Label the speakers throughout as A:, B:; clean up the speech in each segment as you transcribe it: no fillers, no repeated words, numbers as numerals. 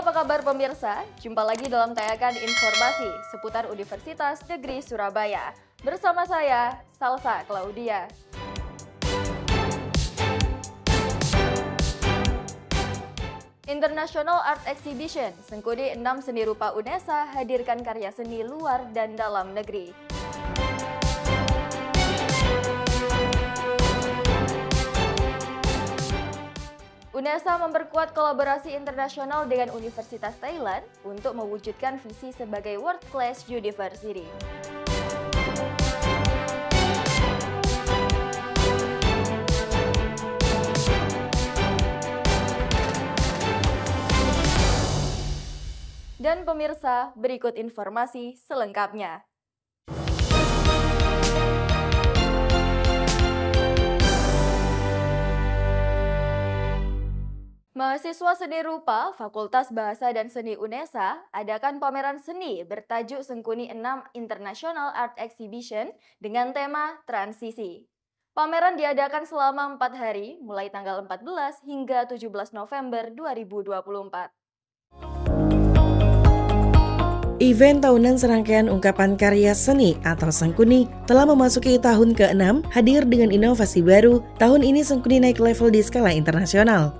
A: apa kabar pemirsa? Jumpa lagi dalam tayangan informasi seputar Universitas Negeri Surabaya. Bersama saya, Salsa Claudia. International Art Exhibition, Sengkuni 6 Seni Rupa UNESA hadirkan karya seni luar dan dalam negeri. UNESA memperkuat kolaborasi internasional dengan Universitas Thailand untuk mewujudkan visi sebagai World Class University. Dan pemirsa, berikut informasi selengkapnya. Mahasiswa Seni Rupa Fakultas Bahasa dan Seni UNESA adakan pameran seni bertajuk Sengkuni 6 International Art Exhibition dengan tema Transisi. Pameran diadakan selama 4 hari, mulai tanggal 14 hingga 17 November 2024.
B: Event tahunan serangkaian ungkapan karya seni atau Sengkuni telah memasuki tahun ke-6 hadir dengan inovasi baru. Tahun ini Sengkuni naik level di skala internasional.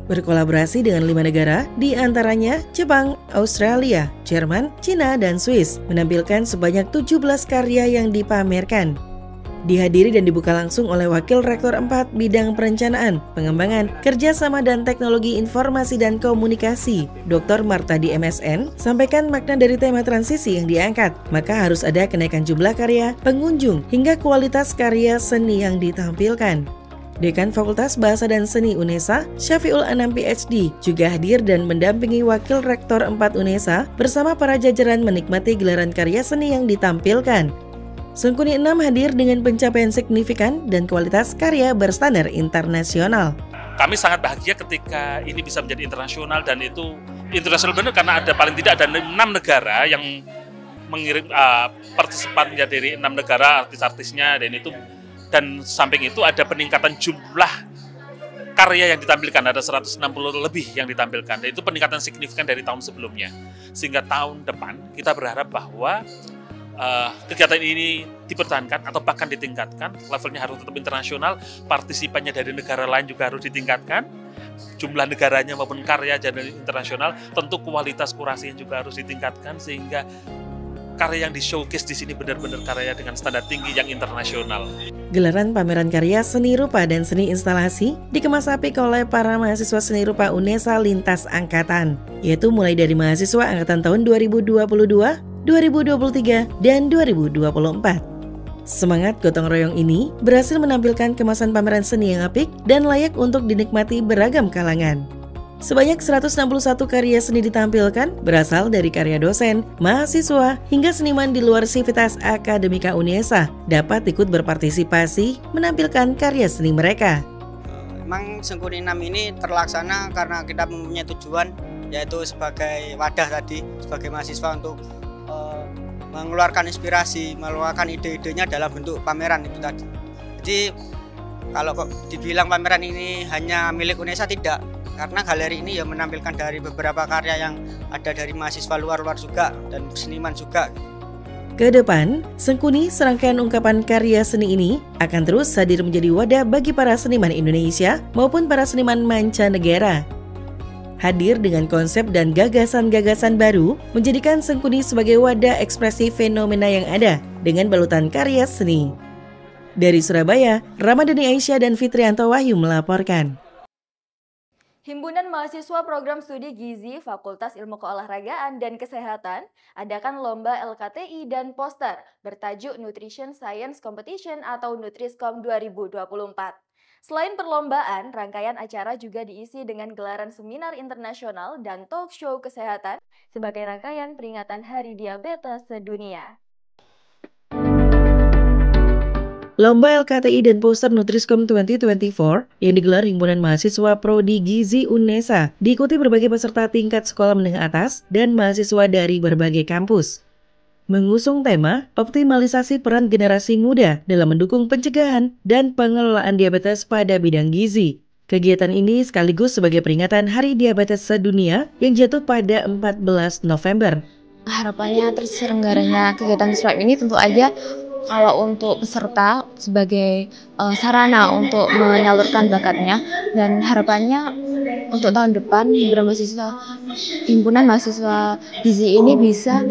B: Berkolaborasi dengan 5 negara, di antaranya Jepang, Australia, Jerman, Cina, dan Swiss, menampilkan sebanyak 17 karya yang dipamerkan. Dihadiri dan dibuka langsung oleh Wakil Rektor 4 Bidang Perencanaan, Pengembangan, Kerjasama dan Teknologi Informasi dan Komunikasi, Dr. Martadi MSN, sampaikan makna dari tema transisi yang diangkat, maka harus ada kenaikan jumlah karya, pengunjung, hingga kualitas karya seni yang ditampilkan. Dekan Fakultas Bahasa dan Seni UNESA, Syafiul Anam PhD, juga hadir dan mendampingi Wakil Rektor 4 UNESA bersama para jajaran menikmati gelaran karya seni yang ditampilkan. Sengkuni 6 hadir dengan pencapaian signifikan dan kualitas karya berstandar internasional.
C: Kami sangat bahagia ketika ini bisa menjadi internasional, dan itu internasional benar karena ada paling tidak ada 6 negara yang mengirim partisipannya dari 6 negara, artis-artisnya, dan samping itu ada peningkatan jumlah karya yang ditampilkan, ada 160 lebih yang ditampilkan, dan itu peningkatan signifikan dari tahun sebelumnya. Sehingga tahun depan kita berharap bahwa kegiatan ini dipertahankan atau bahkan ditingkatkan, levelnya harus tetap internasional, partisipannya dari negara lain juga harus ditingkatkan, jumlah negaranya maupun karya jadi internasional, tentu kualitas kurasinya juga harus ditingkatkan sehingga karya yang di-showcase di sini benar-benar karya dengan standar tinggi yang internasional.
B: Gelaran pameran karya seni rupa dan seni instalasi dikemas apik oleh para mahasiswa seni rupa UNESA lintas angkatan, yaitu mulai dari mahasiswa angkatan tahun 2022, 2023, dan 2024. Semangat gotong royong ini berhasil menampilkan kemasan pameran seni yang apik dan layak untuk dinikmati beragam kalangan. Sebanyak 161 karya seni ditampilkan berasal dari karya dosen, mahasiswa, hingga seniman di luar Sivitas Akademika UNESA dapat ikut berpartisipasi menampilkan karya seni mereka.
D: Memang Sengkuni 6 ini terlaksana karena kita mempunyai tujuan, yaitu sebagai wadah tadi, sebagai mahasiswa untuk mengeluarkan inspirasi, mengeluarkan ide-idenya dalam bentuk pameran itu tadi. Jadi kalau kok dibilang pameran ini hanya milik UNESA, tidak, karena galeri ini ya menampilkan dari beberapa karya yang ada dari mahasiswa luar-luar juga dan seniman juga.
B: Kedepan, Sengkuni serangkaian ungkapan karya seni ini akan terus hadir menjadi wadah bagi para seniman Indonesia maupun para seniman mancanegara. Hadir dengan konsep dan gagasan-gagasan baru, menjadikan Sengkuni sebagai wadah ekspresi fenomena yang ada dengan balutan karya seni. Dari Surabaya, Ramadhani Aisyah dan Fitrianto Wahyu melaporkan.
A: Himpunan Mahasiswa Program Studi Gizi Fakultas Ilmu Keolahragaan dan Kesehatan adakan lomba LKTI dan poster bertajuk Nutrition Science Competition atau Nutriscom 2024. Selain perlombaan, rangkaian acara juga diisi dengan gelaran seminar internasional dan talk show kesehatan sebagai rangkaian peringatan Hari Diabetes Sedunia.
B: Lomba LKTI dan poster Nutriscom 2024 yang digelar Himpunan Mahasiswa Prodi Gizi UNESA diikuti berbagai peserta tingkat sekolah menengah atas dan mahasiswa dari berbagai kampus. Mengusung tema optimalisasi peran generasi muda dalam mendukung pencegahan dan pengelolaan diabetes pada bidang gizi. Kegiatan ini sekaligus sebagai peringatan Hari Diabetes Sedunia yang jatuh pada 14 November.
E: Harapannya terselenggaranya kegiatan swab ini tentu aja kalau untuk peserta sebagai sarana untuk menyalurkan bakatnya, dan harapannya untuk tahun depan himpunan mahasiswa gizi ini bisa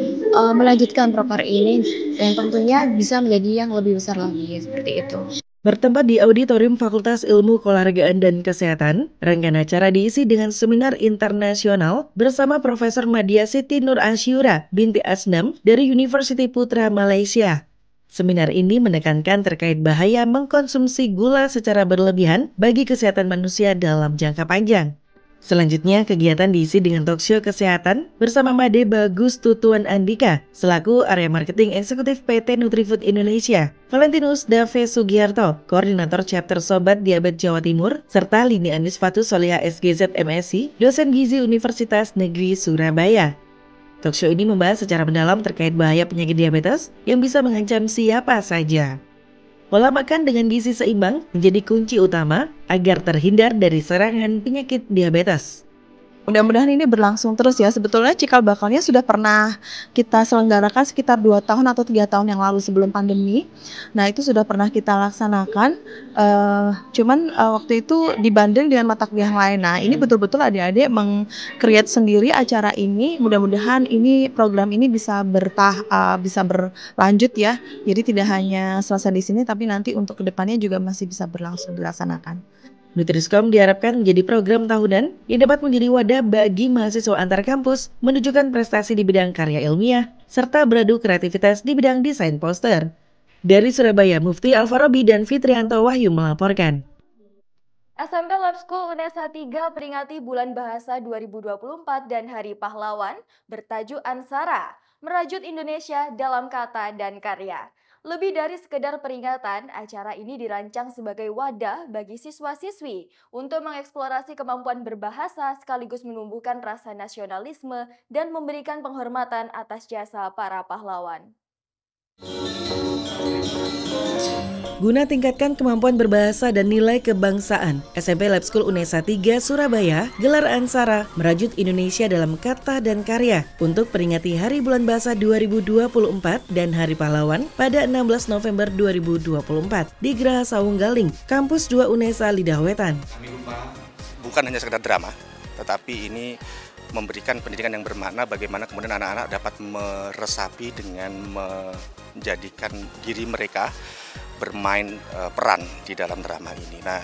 E: melanjutkan proker ini dan tentunya bisa menjadi yang lebih besar lagi seperti itu.
B: Bertempat di Auditorium Fakultas Ilmu Keolahragaan dan Kesehatan, rangkaian acara diisi dengan seminar internasional bersama Profesor Madya Siti Nur Asyura binti Asnam dari University Putra Malaysia. Seminar ini menekankan terkait bahaya mengkonsumsi gula secara berlebihan bagi kesehatan manusia dalam jangka panjang. Selanjutnya, kegiatan diisi dengan talkshow kesehatan bersama Made Bagus Tutuan Andika selaku Area Marketing Eksekutif PT Nutrifood Indonesia, Valentinus Dave Sugiharto, Koordinator Chapter Sobat Diabetes Jawa Timur, serta Lini Anisfatus Soliha SGZ MSI, dosen gizi Universitas Negeri Surabaya. Talkshow ini membahas secara mendalam terkait bahaya penyakit diabetes yang bisa mengancam siapa saja. Pola makan dengan gizi seimbang menjadi kunci utama agar terhindar dari serangan penyakit diabetes.
F: Mudah-mudahan ini berlangsung terus ya. Sebetulnya cikal bakalnya sudah pernah kita selenggarakan sekitar 2 tahun atau 3 tahun yang lalu sebelum pandemi. Nah, itu sudah pernah kita laksanakan. Cuman waktu itu dibanding dengan mata kuliah lain. Nah, ini betul-betul adik-adik meng-create sendiri acara ini. Mudah-mudahan ini program ini bisa berlanjut ya. Jadi tidak hanya selesai di sini, tapi nanti untuk kedepannya juga masih bisa berlangsung dilaksanakan.
B: Nutriscom diharapkan menjadi program tahunan yang dapat menjadi wadah bagi mahasiswa antar kampus menunjukkan prestasi di bidang karya ilmiah, serta beradu kreativitas di bidang desain poster. Dari Surabaya, Mufti Alfarobi dan Fitrianto Wahyu melaporkan.
A: SMP Lab School UNESA 3 peringati Bulan Bahasa 2024 dan Hari Pahlawan bertajuk Ansara, merajut Indonesia dalam kata dan karya. Lebih dari sekedar peringatan, acara ini dirancang sebagai wadah bagi siswa-siswi untuk mengeksplorasi kemampuan berbahasa sekaligus menumbuhkan rasa nasionalisme dan memberikan penghormatan atas jasa para pahlawan.
B: Guna tingkatkan kemampuan berbahasa dan nilai kebangsaan, SMP Lab School UNESA 3 Surabaya gelar Ansara merajut Indonesia dalam kata dan karya untuk peringati Hari Bulan Bahasa 2024 dan Hari Pahlawan pada 16 November 2024 di Geraha Sawunggaling, Kampus 2 UNESA Lidah Wetan.
G: Kami lupa bukan hanya sekedar drama, tetapi ini memberikan pendidikan yang bermakna bagaimana kemudian anak-anak dapat meresapi dengan menjadikan diri mereka bermain peran di dalam drama ini. Nah,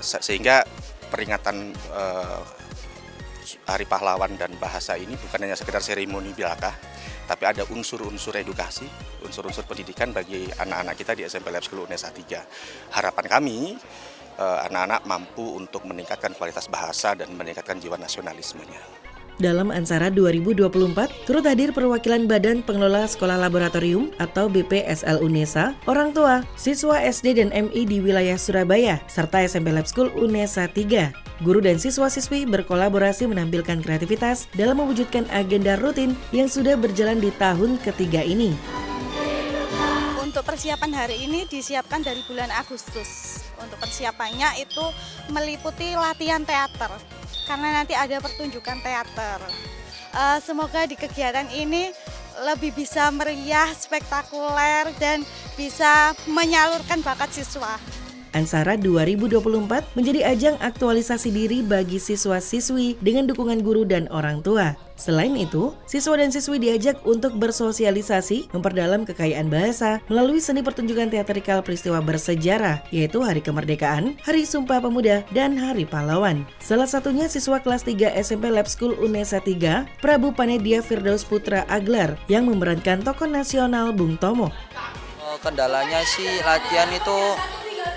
G: sehingga peringatan Hari Pahlawan dan Bahasa ini bukan hanya sekedar seremoni belaka, tapi ada unsur-unsur edukasi, unsur-unsur pendidikan bagi anak-anak kita di SMP Lab School UNESA 3. Harapan kami, anak-anak mampu untuk meningkatkan kualitas bahasa dan meningkatkan jiwa nasionalismenya.
B: Dalam Ansara 2024, turut hadir perwakilan Badan Pengelola Sekolah Laboratorium atau BPSL UNESA, orang tua, siswa SD dan MI di wilayah Surabaya, serta SMP Lab School UNESA 3. Guru dan siswa-siswi berkolaborasi menampilkan kreativitas dalam mewujudkan agenda rutin yang sudah berjalan di tahun ketiga ini.
H: Untuk persiapan hari ini disiapkan dari bulan Agustus. Untuk persiapannya itu meliputi latihan teater, karena nanti ada pertunjukan teater. Semoga di kegiatan ini lebih bisa meriah, spektakuler, dan bisa menyalurkan bakat siswa.
B: Ansara 2024 menjadi ajang aktualisasi diri bagi siswa-siswi dengan dukungan guru dan orang tua. Selain itu, siswa dan siswi diajak untuk bersosialisasi, memperdalam kekayaan bahasa melalui seni pertunjukan teatrikal peristiwa bersejarah, yaitu Hari Kemerdekaan, Hari Sumpah Pemuda, dan Hari Pahlawan. Salah satunya siswa kelas 3 SMP Lab School UNESA 3, Prabu Panedia Firdaus Putra Aglar, yang memerankan tokoh nasional Bung Tomo.
I: Kendalanya sih latihan itu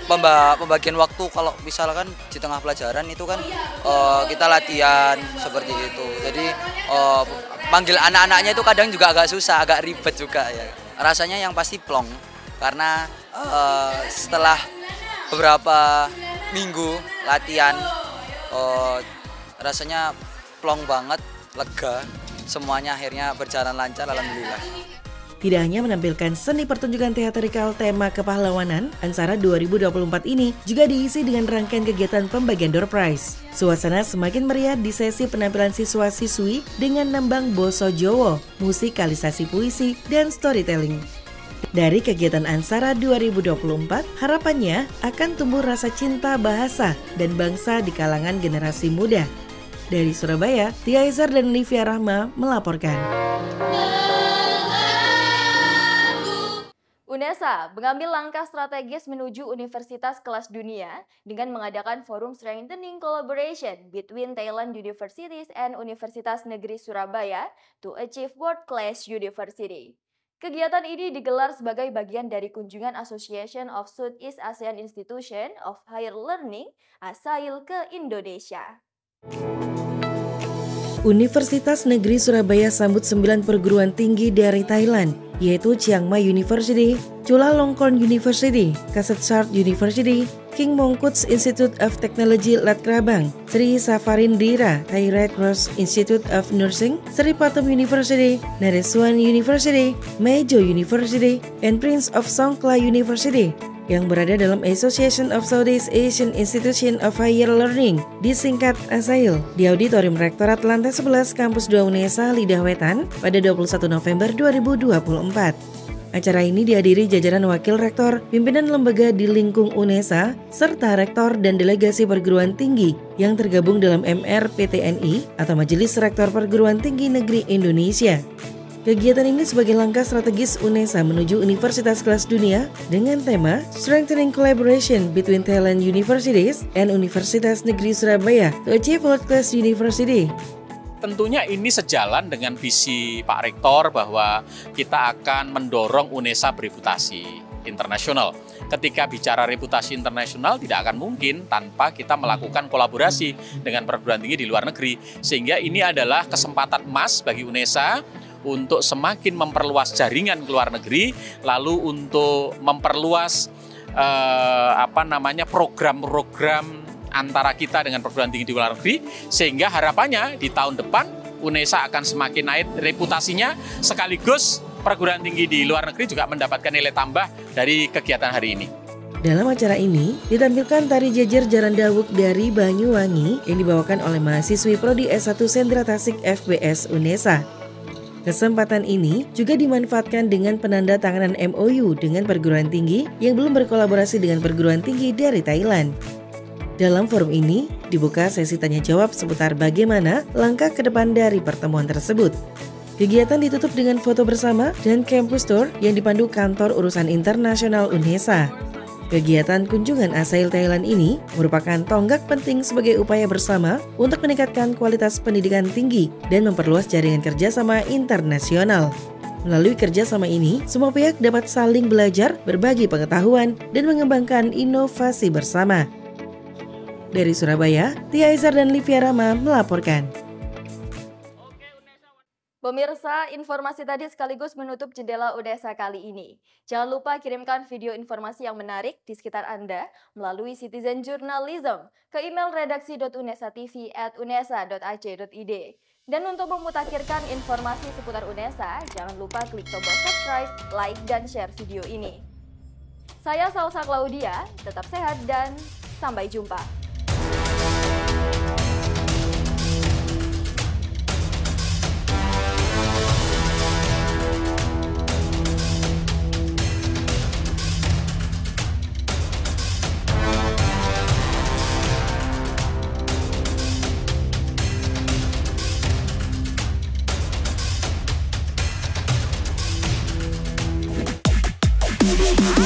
I: pembagian waktu. Kalau misalkan di tengah pelajaran itu kan kita latihan seperti itu. Jadi panggil anak-anaknya itu kadang juga agak susah, agak ribet juga ya. Rasanya yang pasti plong karena setelah beberapa minggu latihan rasanya plong banget, lega. Semuanya akhirnya berjalan lancar, alhamdulillah.
B: tidak hanya menampilkan seni pertunjukan teatrikal tema kepahlawanan, Ansara 2024 ini juga diisi dengan rangkaian kegiatan pembagian door prize. Suasana semakin meriah di sesi penampilan siswa-siswi dengan nembang Boso Jowo, musikalisasi puisi, dan storytelling. Dari kegiatan Ansara 2024, harapannya akan tumbuh rasa cinta bahasa dan bangsa di kalangan generasi muda. Dari Surabaya, Tia Ezer dan Livia Rahma melaporkan.
A: UNESA mengambil langkah strategis menuju universitas kelas dunia dengan mengadakan forum strengthening collaboration between Thailand universities and Universitas Negeri Surabaya to achieve world-class university. Kegiatan ini digelar sebagai bagian dari kunjungan Association of Southeast Asian Institution of Higher Learning (ASAIL) ke Indonesia.
B: Universitas Negeri Surabaya sambut 9 perguruan tinggi dari Thailand, yaitu Chiang Mai University, Chulalongkorn University, Kasetsart University, King Mongkut's Institute of Technology Lat Krabang, Sri Safarindira Thai Red Cross Institute of Nursing, Sri Patum University, Naresuan University, Maejo University, and Prince of Songkhla University yang berada dalam Association of Southeast Asian Institution of Higher Learning, disingkat ASAIL, di Auditorium Rektorat Lantai 11 Kampus 2 UNESA Lidah Wetan pada 21 November 2024. Acara ini dihadiri jajaran wakil rektor, pimpinan lembaga di lingkung UNESA, serta rektor dan delegasi perguruan tinggi yang tergabung dalam MRPTNI atau Majelis Rektor Perguruan Tinggi Negeri Indonesia. Kegiatan ini sebagai langkah strategis UNESA menuju universitas kelas dunia dengan tema Strengthening Collaboration between Thailand Universities and Universitas Negeri Surabaya to achieve world-class university.
J: Tentunya ini sejalan dengan visi Pak Rektor bahwa kita akan mendorong UNESA bereputasi internasional. Ketika bicara reputasi internasional tidak akan mungkin tanpa kita melakukan kolaborasi dengan perguruan tinggi di luar negeri. Sehingga ini adalah kesempatan emas bagi UNESA untuk semakin memperluas jaringan ke luar negeri, lalu untuk memperluas program-program antara kita dengan perguruan tinggi di luar negeri, sehingga harapannya di tahun depan UNESA akan semakin naik reputasinya, sekaligus perguruan tinggi di luar negeri juga mendapatkan nilai tambah dari kegiatan hari ini.
B: Dalam acara ini, ditampilkan tari jejer Jaran Dawuk dari Banyuwangi yang dibawakan oleh mahasiswi Prodi S1 Sendra Tasik FBS UNESA. Kesempatan ini juga dimanfaatkan dengan penandatanganan MOU dengan perguruan tinggi yang belum berkolaborasi dengan perguruan tinggi dari Thailand. Dalam forum ini, dibuka sesi tanya jawab seputar bagaimana langkah ke depan dari pertemuan tersebut. Kegiatan ditutup dengan foto bersama dan campus tour yang dipandu Kantor Urusan Internasional UNESA. Kegiatan kunjungan ASAIL Thailand ini merupakan tonggak penting sebagai upaya bersama untuk meningkatkan kualitas pendidikan tinggi dan memperluas jaringan kerjasama internasional. Melalui kerjasama ini, semua pihak dapat saling belajar, berbagi pengetahuan, dan mengembangkan inovasi bersama. Dari Surabaya, Tia Ezer dan Livia Rahma melaporkan.
A: Pemirsa, informasi tadi sekaligus menutup jendela UNESA kali ini. Jangan lupa kirimkan video informasi yang menarik di sekitar Anda melalui Citizen Journalism ke email redaksi.unesatv@unesa.ac.id. Dan untuk memutakhirkan informasi seputar UNESA, jangan lupa klik tombol subscribe, like, dan share video ini. Saya Salsa Claudia, tetap sehat dan sampai jumpa.
K: We'll be right back.